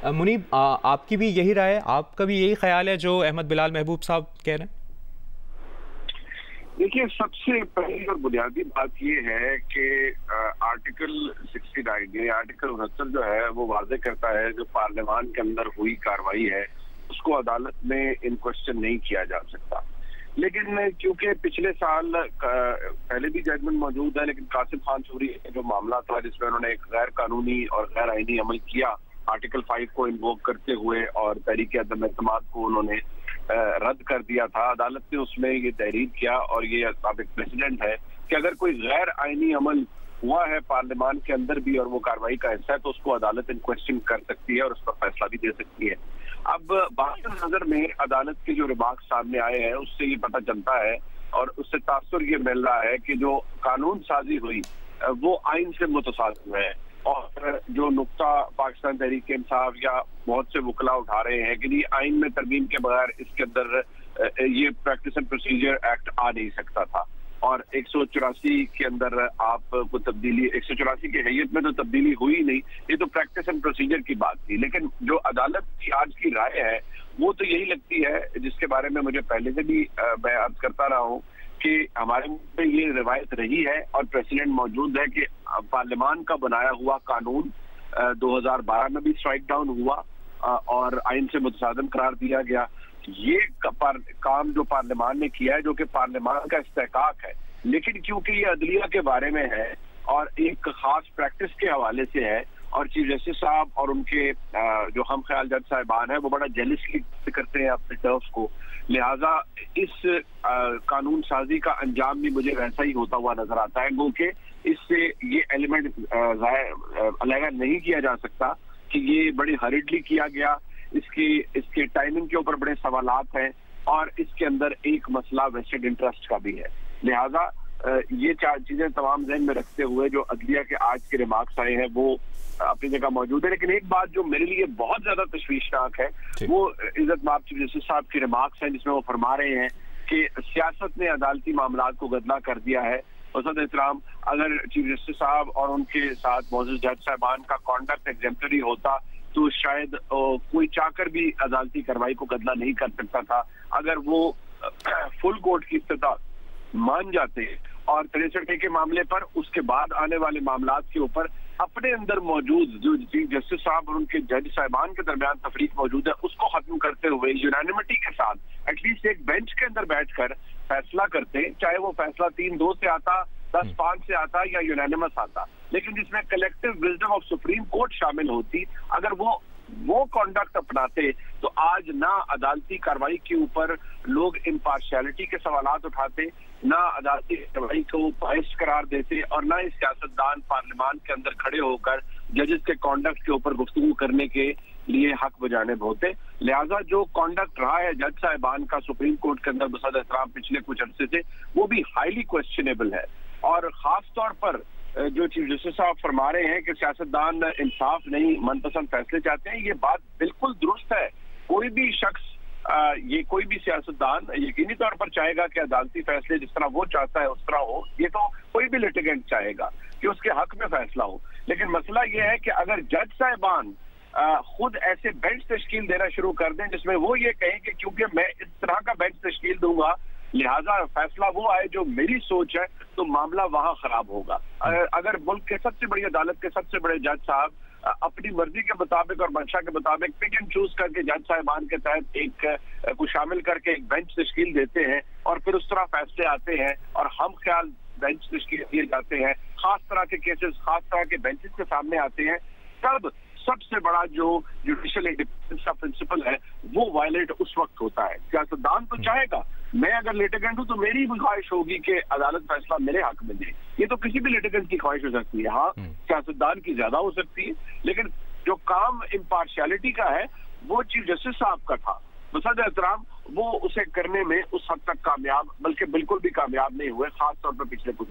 मुनीब, आपकी भी यही राय है, आपका भी यही ख्याल है जो अहमद बिलाल महबूब साहब कह रहे हैं? देखिए, सबसे पहली और बुनियादी बात ये है कि आर्टिकल 69 या आर्टिकल 69 जो है वो वाजे करता है जो पार्लियामान के अंदर हुई कार्रवाई है उसको अदालत में इन क्वेश्चन नहीं किया जा सकता। लेकिन क्योंकि पिछले साल पहले भी जजमेंट मौजूद है, लेकिन कासिम खान सूरी जो मामला था जिसमें उन्होंने एक गैर कानूनी और गैर आईनी अमल किया आर्टिकल 5 को इन्वोक करते हुए और तहरीक अदम एतमाद को उन्होंने रद्द कर दिया था, अदालत ने उसमें ये तहरीर किया और ये एक प्रेसिडेंट है कि अगर कोई गैर आईनी अमल हुआ है पार्लियामान के अंदर भी और वो कार्रवाई का हिस्सा है तो उसको अदालत इन क्वेश्चन कर सकती है और उस पर फैसला भी दे सकती है। अब बाकी नजर में अदालत के जो रिमार्क्स सामने आए हैं उससे ये पता चलता है और उससे तासुर ये मिल रहा है कि जो कानून साजी हुई वो आइन से मुतसादिम है और जो नुक्ता पाकिस्तान तहरीक इंसाफ या बहुत से वकला उठा रहे हैं कि आइन में तरमीम के बगैर इसके अंदर ये प्रैक्टिस एंड प्रोसीजर एक्ट आ नहीं सकता था और 184 के अंदर आपको तब्दीली 184 की हैयत में तो तब्दीली हुई नहीं, ये तो प्रैक्टिस एंड प्रोसीजर की बात थी। लेकिन जो अदालत की आज की राय है वो तो यही लगती है, जिसके बारे में मुझे पहले से भी मैं अर्ज करता रहा हूँ कि हमारे में ये रिवायत रही है और प्रेसिडेंट मौजूद है कि पार्लियामान का बनाया हुआ कानून 2012 में भी स्ट्राइक डाउन हुआ और आइन से मुतसादिम करार दिया गया। ये काम जो पार्लियामान ने किया है जो कि पार्लियामान का इस्तेहकाक है, लेकिन क्योंकि ये अदलिया के बारे में है और एक खास प्रैक्टिस के हवाले से है और चीफ जस्टिस साहब और उनके जो हम ख्याल जज साहिबान है वो बड़ा जेलसली करते हैं अपने टर्फ को, लिहाजा इस कानून साजी का अंजाम भी मुझे वैसा ही होता हुआ नजर आता है, क्योंकि इससे ये एलिमेंट अलग नहीं किया जा सकता कि ये बड़ी हरिडली किया गया। इसके टाइमिंग के ऊपर बड़े सवालात हैं और इसके अंदर एक मसला वेस्टेड इंटरेस्ट का भी है। लिहाजा ये चार चीजें तमाम ज़हन में रखते हुए जो अदलिया के आज के रिमार्क्स आए हैं वो अपनी जगह मौजूद है। लेकिन एक बात जो मेरे लिए बहुत ज्यादा तशवीशनाक है वो इज्जत माब चीफ जस्टिस साहब के रिमार्क्स हैं, जिसमें वो फरमा रहे हैं कि सियासत ने अदालती मामलात को गदला कर दिया है। औसत एहतराम, अगर चीफ जस्टिस साहब और उनके साथ मौजूद जज साहबान का कॉन्डक्ट एग्जेम्पलरी होता तो शायद कोई चाहकर भी अदालती कार्रवाई को गदला नहीं कर सकता था। अगर वो फुल कोर्ट की इस्तिदा मान जाते और 63A के मामले पर उसके बाद आने वाले मामलात के ऊपर अपने अंदर मौजूद जो चीफ जस्टिस साहब और उनके जज साहिबान के दरमियान तफरीक मौजूद है उसको खत्म करते हुए यूनानिमिटी के साथ एटलीस्ट एक बेंच के अंदर बैठकर फैसला करते, चाहे वो फैसला 3-2 से आता, 10-5 से आता या यूनानिमस आता, लेकिन जिसमें collective wisdom of supreme court शामिल होती, अगर वो कॉन्डक्ट अपनाते तो आज ना अदालती कार्रवाई के ऊपर लोग इम्पार्शियलिटी के सवालात उठाते, ना अदालती कार्रवाई को बाइस करार देते और ना इस सियासतदान पार्लियामान के अंदर खड़े होकर जजेस के कॉन्डक्ट के ऊपर गुफ्तगू करने के लिए हक बजाने होते। लिहाजा जो कॉन्डक्ट रहा है जज साहिबान का सुप्रीम कोर्ट के अंदर बसद एहतराम पिछले कुछ अरसे से वो भी हाईली क्वेश्चनेबल है और खास तौर पर जो चीफ जस्टिस साहब फरमा रहे हैं कि सियासतदान इंसाफ नहीं मनपसंद फैसले चाहते हैं, ये बात बिल्कुल दुरुस्त है। कोई भी शख्स कोई भी सियासतदान यकीनी तौर पर चाहेगा कि अदालती फैसले जिस तरह वो चाहता है उस तरह हो, ये तो कोई भी लिटिगेंट चाहेगा कि उसके हक में फैसला हो। लेकिन मसला ये है कि अगर जज साहिबान खुद ऐसे बेंच तश्कील देना शुरू कर दें जिसमें वो ये कहें कि क्योंकि मैं इस तरह का बेंच तश्कील दूंगा लिहाजा फैसला वो आए जो मेरी सोच है, तो मामला वहां खराब होगा। अगर मुल्क के सबसे बड़ी अदालत के सबसे बड़े जज साहब अपनी मर्जी के मुताबिक और मंशा के मुताबिक पिक एंड चूज करके जज साहिबान के तहत एक को शामिल करके एक बेंच तश्कील देते हैं और फिर उस तरह फैसले आते हैं और हम ख्याल बेंच तश्कील दिए जाते हैं, खास तरह के केसेस खास तरह के बेंचेस के सामने आते हैं, तब सबसे बड़ा जो जुडिशियल इंडिपेंडेंस का प्रिंसिपल है वो वायलेट उस वक्त होता है। सियासतदान तो चाहेगा मैं अगर लिटिगेंट हूं तो मेरी भी ख्वाहिश होगी कि अदालत फैसला मेरे हक में दे, ये तो किसी भी लिटिगेंट की ख्वाहिश हो सकती है। हाँ, सियासतदान की ज्यादा हो सकती है, लेकिन जो काम इम्पार्शियलिटी का है वो चीफ जस्टिस साहब का था। बसद एहतराम वो उसे करने में उस हद तक कामयाब बल्कि बिल्कुल भी कामयाब नहीं हुए, खास तौर पर पिछले कुछ